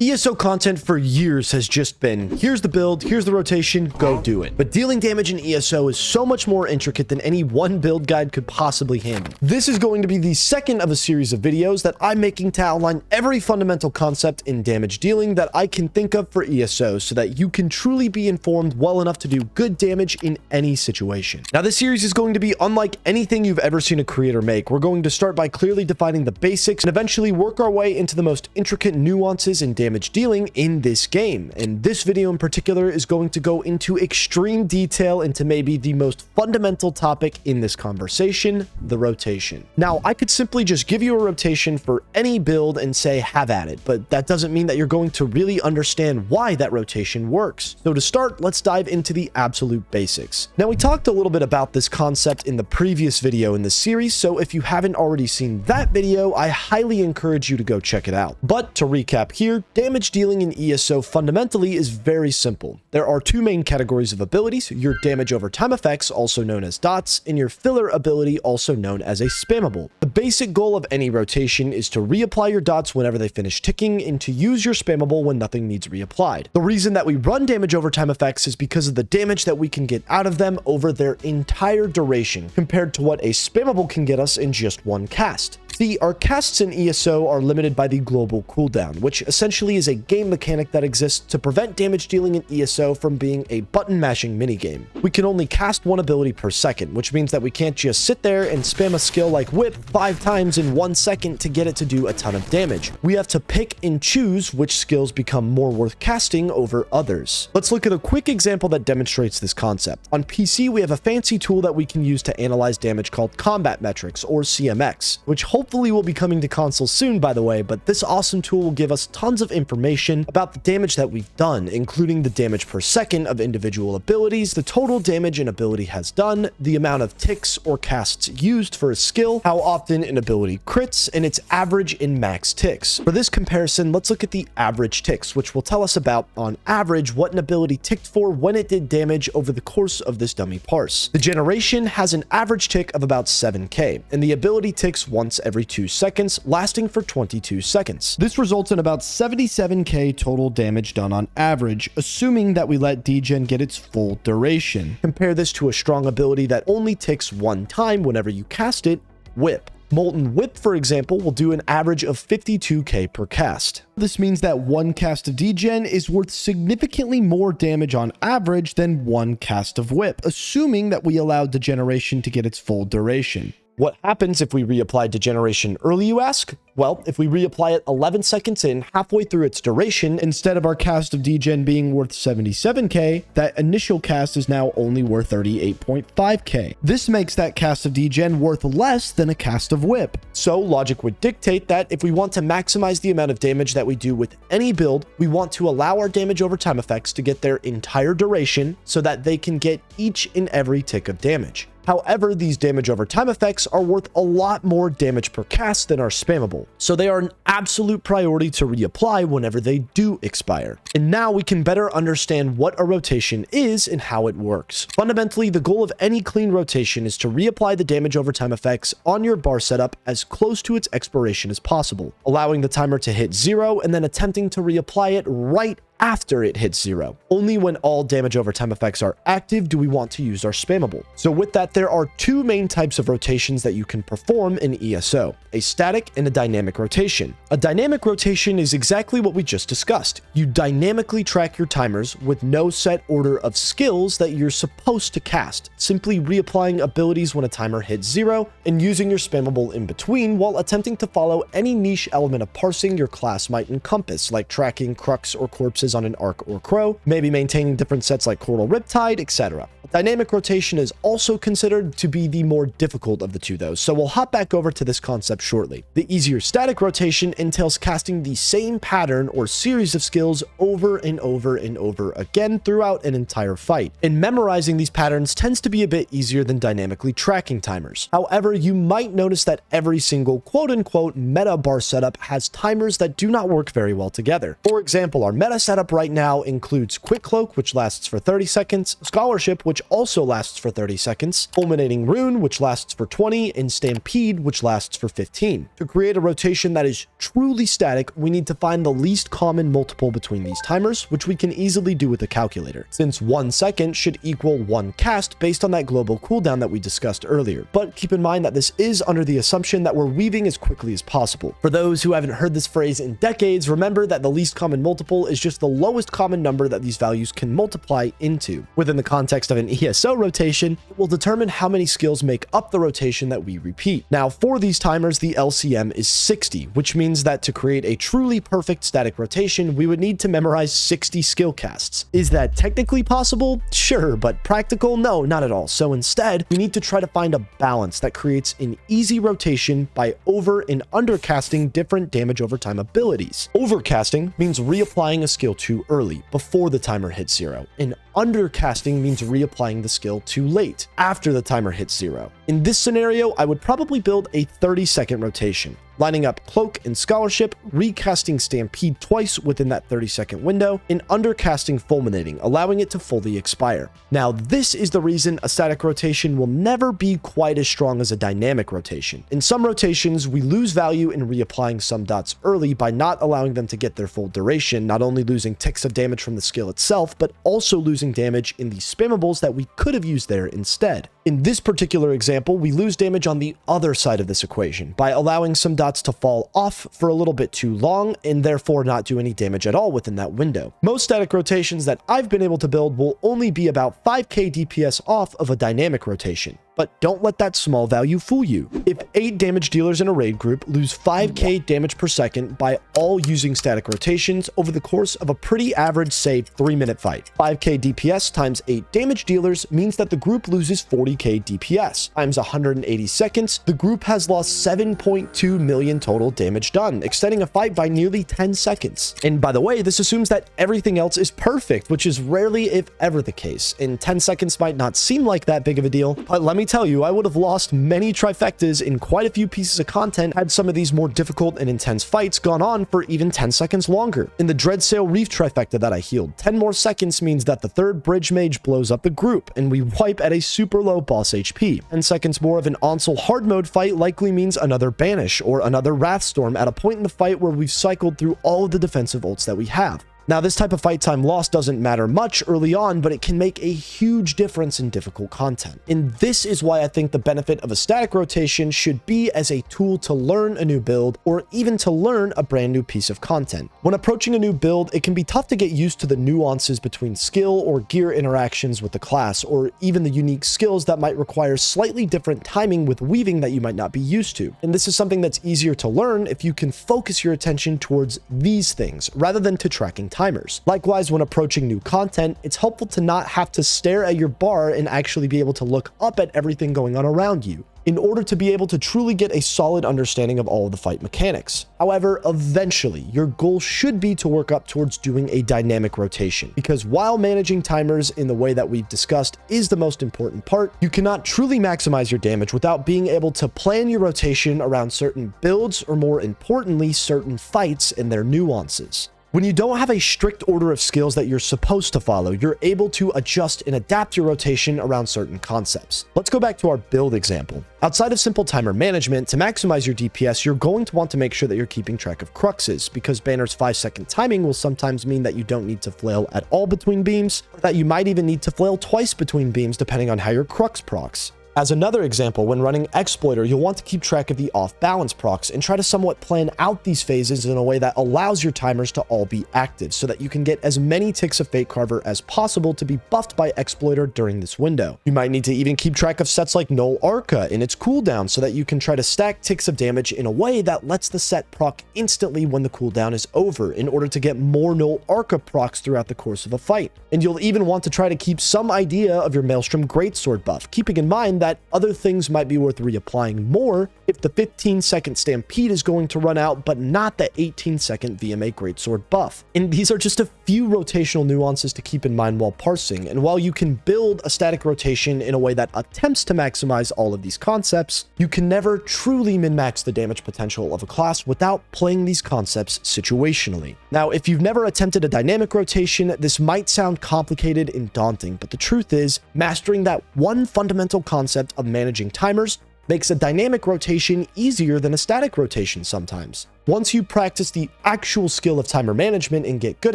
ESO content for years has just been, here's the build, here's the rotation, go do it. But dealing damage in ESO is so much more intricate than any one build guide could possibly handle. This is going to be the second of a series of videos that I'm making to outline every fundamental concept in damage dealing that I can think of for ESO so that you can truly be informed well enough to do good damage in any situation. Now, this series is going to be unlike anything you've ever seen a creator make. We're going to start by clearly defining the basics and eventually work our way into the most intricate nuances in damage dealing in this game. And this video in particular is going to go into extreme detail into maybe the most fundamental topic in this conversation, the rotation. Now, I could simply just give you a rotation for any build and say have at it, but that doesn't mean that you're going to really understand why that rotation works. So to start, let's dive into the absolute basics. Now, we talked a little bit about this concept in the previous video in this series, so if you haven't already seen that video, I highly encourage you to go check it out. But to recap here, damage dealing in ESO fundamentally is very simple. There are two main categories of abilities: your damage over time effects, also known as dots, and your filler ability, also known as a spammable. The basic goal of any rotation is to reapply your dots whenever they finish ticking and to use your spammable when nothing needs reapplied. The reason that we run damage over time effects is because of the damage that we can get out of them over their entire duration compared to what a spammable can get us in just one cast. See, our casts in ESO are limited by the global cooldown, which essentially is a game mechanic that exists to prevent damage dealing in ESO from being a button mashing minigame. We can only cast one ability per second, which means that we can't just sit there and spam a skill like whip 5 times in 1 second to get it to do a ton of damage. We have to pick and choose which skills become more worth casting over others. Let's look at a quick example that demonstrates this concept. On PC, we have a fancy tool that we can use to analyze damage called combat metrics, or CMX, which hopefully will be coming to consoles soon, by the way, but this awesome tool will give us tons of information about the damage that we've done, including the damage per second of individual abilities, the total damage an ability has done, the amount of ticks or casts used for a skill, how often an ability crits, and its average and max ticks. For this comparison, let's look at the average ticks, which will tell us about, on average, what an ability ticked for when it did damage over the course of this dummy parse. The generation has an average tick of about 7k, and the ability ticks once every 2 seconds, lasting for 22 seconds. This results in about 77k total damage done on average, assuming that we let degen get its full duration. Compare this to a strong ability that only ticks 1 time whenever you cast it, Whip. Molten Whip, for example, will do an average of 52k per cast. This means that 1 cast of degen is worth significantly more damage on average than 1 cast of Whip, assuming that we allowed degeneration to get its full duration. What happens if we reapply degeneration early, you ask? Well, if we reapply it 11 seconds in, halfway through its duration, instead of our cast of degen being worth 77k, that initial cast is now only worth 38.5k. This makes that cast of degen worth less than a cast of whip. So logic would dictate that if we want to maximize the amount of damage that we do with any build, we want to allow our damage over time effects to get their entire duration so that they can get each and every tick of damage. However, these damage over time effects are worth a lot more damage per cast than our spammable, so they are an absolute priority to reapply whenever they do expire. And now we can better understand what a rotation is and how it works. Fundamentally, the goal of any clean rotation is to reapply the damage over time effects on your bar setup as close to its expiration as possible, allowing the timer to hit 0 and then attempting to reapply it right after it hits 0. Only when all damage over time effects are active do we want to use our spammable. So with that, there are 2 main types of rotations that you can perform in ESO, a static and a dynamic rotation. A dynamic rotation is exactly what we just discussed. You dynamically track your timers with no set order of skills that you're supposed to cast, simply reapplying abilities when a timer hits 0 and using your spammable in between while attempting to follow any niche element of parsing your class might encompass, like tracking Crux or corpses on an Arc or Crow, maybe maintaining different sets like Coral Riptide, etc. Dynamic rotation is also considered to be the more difficult of the two though, so we'll hop back over to this concept shortly. The easier static rotation entails casting the same pattern or series of skills over and over and over again throughout an entire fight, and memorizing these patterns tends to be a bit easier than dynamically tracking timers. However, you might notice that every single quote-unquote meta bar setup has timers that do not work very well together. For example, our meta setup right now includes Quick Cloak, which lasts for 30 seconds, Scholarship, which which also lasts for 30 seconds, Fulminating Rune, which lasts for 20, and Stampede, which lasts for 15. To create a rotation that is truly static, we need to find the least common multiple between these timers, which we can easily do with a calculator, since 1 second should equal 1 cast based on that global cooldown that we discussed earlier. But keep in mind that this is under the assumption that we're weaving as quickly as possible. For those who haven't heard this phrase in decades, remember that the least common multiple is just the lowest common number that these values can multiply into. Within the context of an ESO rotation, it will determine how many skills make up the rotation that we repeat. Now, for these timers, the LCM is 60, which means that to create a truly perfect static rotation, we would need to memorize 60 skill casts. Is that technically possible? Sure, but practical? No, not at all. So instead, we need to try to find a balance that creates an easy rotation by over and undercasting different damage over time abilities. Overcasting means reapplying a skill too early, before the timer hits 0, and undercasting means reapplying the skill too late, after the timer hits 0. In this scenario, I would probably build a 30-second rotation, lining up Cloak and Scholarship, recasting Stampede twice within that 30-second window, and undercasting Fulminating, allowing it to fully expire. Now, this is the reason a static rotation will never be quite as strong as a dynamic rotation. In some rotations, we lose value in reapplying some dots early by not allowing them to get their full duration, not only losing ticks of damage from the skill itself, but also losing damage in the spammables that we could have used there instead. In this particular example, we lose damage on the other side of this equation by allowing some dots to fall off for a little bit too long and therefore not do any damage at all within that window. Most static rotations that I've been able to build will only be about 5k DPS off of a dynamic rotation. But don't let that small value fool you. If 8 damage dealers in a raid group lose 5k damage per second by all using static rotations over the course of a pretty average, say, 3-minute fight, 5k DPS times 8 damage dealers means that the group loses 40k DPS. Times 180 seconds, the group has lost 7.2 million total damage done, extending a fight by nearly 10 seconds. And by the way, this assumes that everything else is perfect, which is rarely if ever the case. And 10 seconds might not seem like that big of a deal, but let me tell you, I would have lost many trifectas in quite a few pieces of content had some of these more difficult and intense fights gone on for even 10 seconds longer. In the Dreadsail Reef trifecta that I healed, 10 more seconds means that the third bridge mage blows up the group and we wipe at a super low boss HP. 10 seconds more of an Onsel hard mode fight likely means another banish or another Wrathstorm at a point in the fight where we've cycled through all of the defensive ults that we have. Now, this type of fight time loss doesn't matter much early on, but it can make a huge difference in difficult content. And this is why I think the benefit of a static rotation should be as a tool to learn a new build or even to learn a brand new piece of content. When approaching a new build, it can be tough to get used to the nuances between skill or gear interactions with the class, or even the unique skills that might require slightly different timing with weaving that you might not be used to. And this is something that's easier to learn if you can focus your attention towards these things rather than to tracking timers. Likewise, when approaching new content, it's helpful to not have to stare at your bar and actually be able to look up at everything going on around you in order to be able to truly get a solid understanding of all of the fight mechanics. However, eventually, your goal should be to work up towards doing a dynamic rotation, because while managing timers in the way that we've discussed is the most important part, you cannot truly maximize your damage without being able to plan your rotation around certain builds, or more importantly, certain fights and their nuances. When you don't have a strict order of skills that you're supposed to follow, you're able to adjust and adapt your rotation around certain concepts. Let's go back to our build example. Outside of simple timer management, to maximize your DPS, you're going to want to make sure that you're keeping track of cruxes, because Banner's 5-second timing will sometimes mean that you don't need to flail at all between beams, or that you might even need to flail twice between beams depending on how your crux procs. As another example, when running Exploiter, you'll want to keep track of the off-balance procs and try to somewhat plan out these phases in a way that allows your timers to all be active so that you can get as many ticks of Fate Carver as possible to be buffed by Exploiter during this window. You might need to even keep track of sets like Null Arca in its cooldown so that you can try to stack ticks of damage in a way that lets the set proc instantly when the cooldown is over in order to get more Null Arca procs throughout the course of a fight. And you'll even want to try to keep some idea of your Maelstrom Greatsword buff, keeping in mind that other things might be worth reapplying more if the 15-second stampede is going to run out, but not the 18-second VMA Greatsword buff. And these are just a few rotational nuances to keep in mind while parsing, and while you can build a static rotation in a way that attempts to maximize all of these concepts, you can never truly min-max the damage potential of a class without playing these concepts situationally. Now, if you've never attempted a dynamic rotation, this might sound complicated and daunting, but the truth is, mastering that one fundamental concept of managing timers makes a dynamic rotation easier than a static rotation sometimes. Once you practice the actual skill of timer management and get good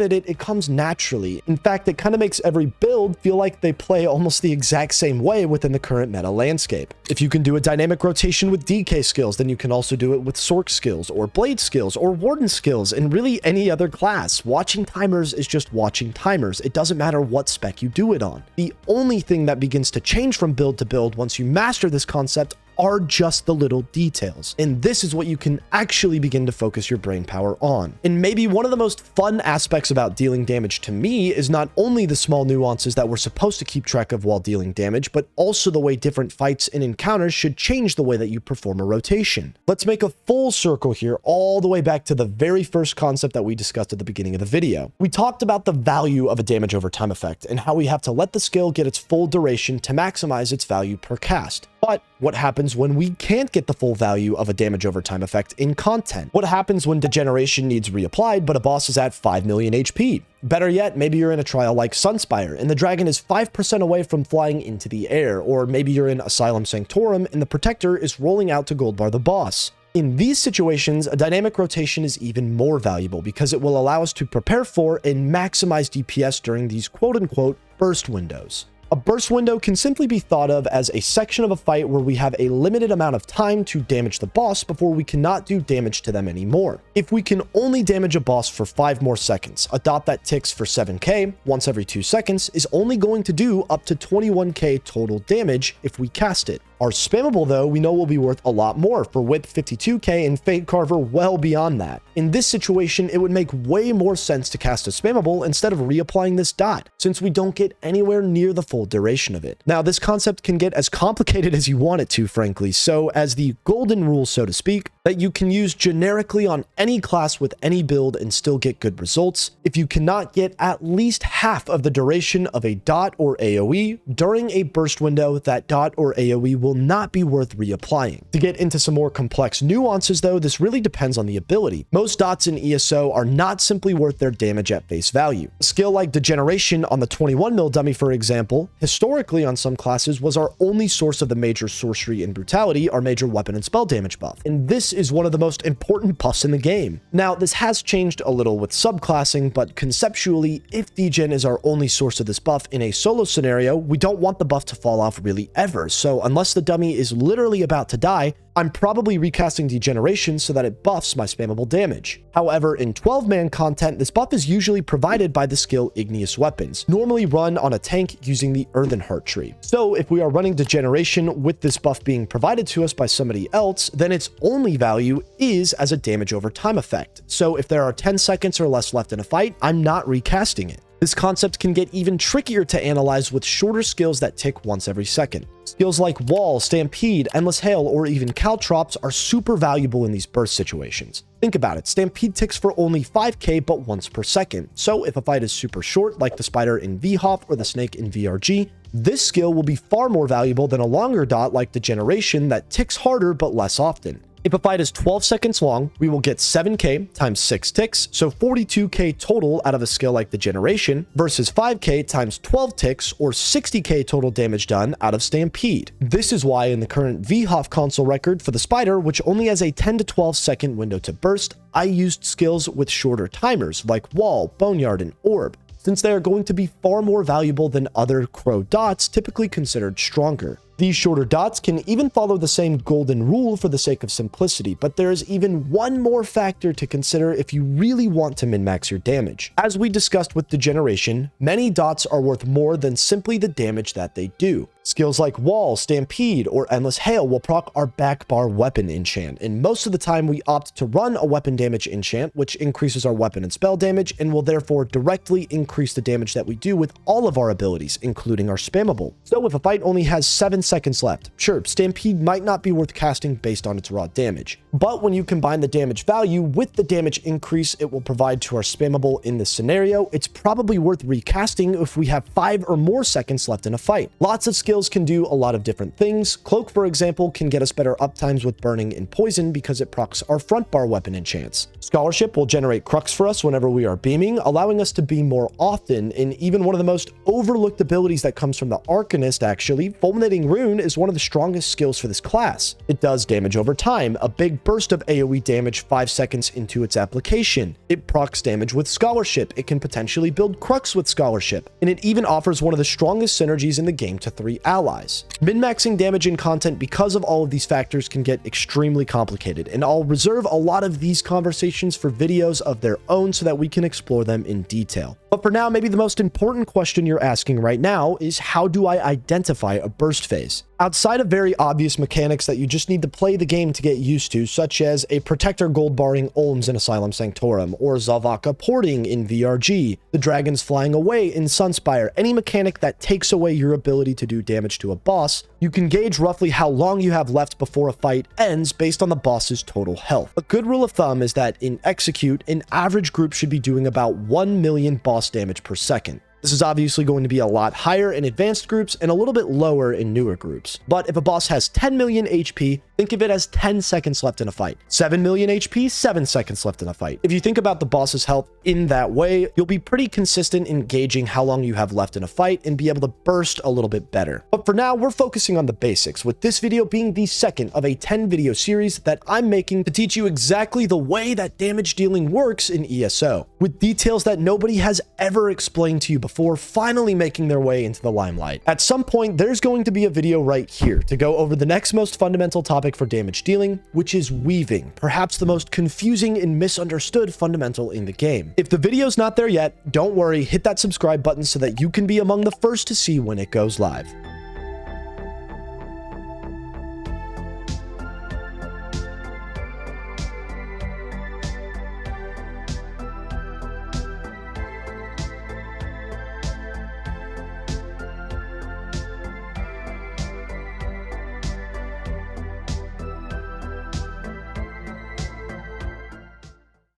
at it, it comes naturally. In fact, it kind of makes every build feel like they play almost the exact same way within the current meta landscape. If you can do a dynamic rotation with DK skills, then you can also do it with Sork skills, or Blade skills, or Warden skills, and really any other class. Watching timers is just watching timers. It doesn't matter what spec you do it on. The only thing that begins to change from build to build once you master this concept are just the little details. And this is what you can actually begin to focus your brain power on. And maybe one of the most fun aspects about dealing damage to me is not only the small nuances that we're supposed to keep track of while dealing damage, but also the way different fights and encounters should change the way that you perform a rotation. Let's make a full circle here all the way back to the very first concept that we discussed at the beginning of the video. We talked about the value of a damage over time effect and how we have to let the skill get its full duration to maximize its value per cast. But what happens when we can't get the full value of a damage over time effect in content? What happens when degeneration needs reapplied, but a boss is at 5 million HP? Better yet, maybe you're in a trial like Sunspire, and the dragon is 5% away from flying into the air, or maybe you're in Asylum Sanctorum, and the Protector is rolling out to gold bar the boss. In these situations, a dynamic rotation is even more valuable because it will allow us to prepare for and maximize DPS during these quote-unquote burst windows. A burst window can simply be thought of as a section of a fight where we have a limited amount of time to damage the boss before we cannot do damage to them anymore. If we can only damage a boss for 5 more seconds, a dot that ticks for 7k once every 2 seconds is only going to do up to 21k total damage if we cast it. Our spammable, though, we know will be worth a lot more, for Whip 52k and Fate Carver well beyond that. In this situation, it would make way more sense to cast a spammable instead of reapplying this dot, since we don't get anywhere near the full duration of it. Now, this concept can get as complicated as you want it to, frankly, so as the golden rule, so to speak, that you can use generically on any class with any build and still get good results, if you cannot get at least half of the duration of a dot or AoE during a burst window, that dot or AoE will not be worth reapplying. To get into some more complex nuances, though, this really depends on the ability. Most dots in ESO are not simply worth their damage at face value. A skill like Degeneration on the 21 mil dummy, for example, historically on some classes was our only source of the major sorcery and brutality, our major weapon and spell damage buff. And this is one of the most important buffs in the game. Now, this has changed a little with subclassing, but conceptually, if degen is our only source of this buff in a solo scenario, we don't want the buff to fall off really ever. So unless the dummy is literally about to die, I'm probably recasting Degeneration so that it buffs my spammable damage. However, in 12-man content, this buff is usually provided by the skill Igneous Weapons, normally run on a tank using the Earthen Heart tree. So if we are running Degeneration with this buff being provided to us by somebody else, then its only value is as a damage over time effect. So if there are 10 seconds or less left in a fight, I'm not recasting it. This concept can get even trickier to analyze with shorter skills that tick once every second. Skills like Wall, Stampede, Endless Hail, or even Caltrops are super valuable in these burst situations. Think about it, Stampede ticks for only 5k but once per second, so if a fight is super short like the Spider in VHOF or the Snake in VRG, this skill will be far more valuable than a longer dot like Degeneration that ticks harder but less often. If a fight is 12 seconds long, we will get 7k times 6 ticks, so 42k total out of a skill like Degeneration, versus 5k times 12 ticks, or 60k total damage done out of Stampede. This is why in the current VHOF console record for the Spider, which only has a 10 to 12 second window to burst, I used skills with shorter timers like Wall, Boneyard, and Orb, since they are going to be far more valuable than other Crow dots typically considered stronger. These shorter dots can even follow the same golden rule for the sake of simplicity, but there is even one more factor to consider if you really want to min-max your damage. As we discussed with Degeneration, many dots are worth more than simply the damage that they do. Skills like Wall, Stampede, or Endless Hail will proc our back bar weapon enchant, and most of the time we opt to run a weapon damage enchant, which increases our weapon and spell damage, and will therefore directly increase the damage that we do with all of our abilities, including our spammable. So if a fight only has 7 seconds left, sure, Stampede might not be worth casting based on its raw damage. But when you combine the damage value with the damage increase it will provide to our spammable in this scenario, it's probably worth recasting if we have 5 or more seconds left in a fight. Lots of skills can do a lot of different things. Cloak, for example, can get us better uptimes with burning and poison because it procs our front bar weapon enchants. Scholarship will generate crux for us whenever we are beaming, allowing us to beam more often, and even one of the most overlooked abilities that comes from the Arcanist, actually, Fulminating Rune is one of the strongest skills for this class. It does damage over time, a big burst of AoE damage 5 seconds into its application. It procs damage with Scholarship, it can potentially build crux with Scholarship, and it even offers one of the strongest synergies in the game to 3 allies. Min-maxing damage in content because of all of these factors can get extremely complicated, and I'll reserve a lot of these conversations for videos of their own so that we can explore them in detail. But for now, maybe the most important question you're asking right now is, how do I identify a burst phase? Outside of very obvious mechanics that you just need to play the game to get used to, such as a Protector gold barring Olms in Asylum Sanctorum, or Zavaka porting in VRG, the dragons flying away in Sunspire, any mechanic that takes away your ability to do damage to a boss, you can gauge roughly how long you have left before a fight ends based on the boss's total health. A good rule of thumb is that in Execute, an average group should be doing about 1 million boss damage per second. This is obviously going to be a lot higher in advanced groups and a little bit lower in newer groups. But if a boss has 10 million HP, think of it as 10 seconds left in a fight. 7 million HP, 7 seconds left in a fight. If you think about the boss's health in that way, you'll be pretty consistent in gauging how long you have left in a fight and be able to burst a little bit better. But for now, we're focusing on the basics, with this video being the second of a 10 video series that I'm making to teach you exactly the way that damage dealing works in ESO, with details that nobody has ever explained to you before finally making their way into the limelight. At some point, there's going to be a video right here to go over the next most fundamental topic for damage dealing, which is weaving, perhaps the most confusing and misunderstood fundamental in the game. If the video's not there yet, don't worry, hit that subscribe button so that you can be among the first to see when it goes live.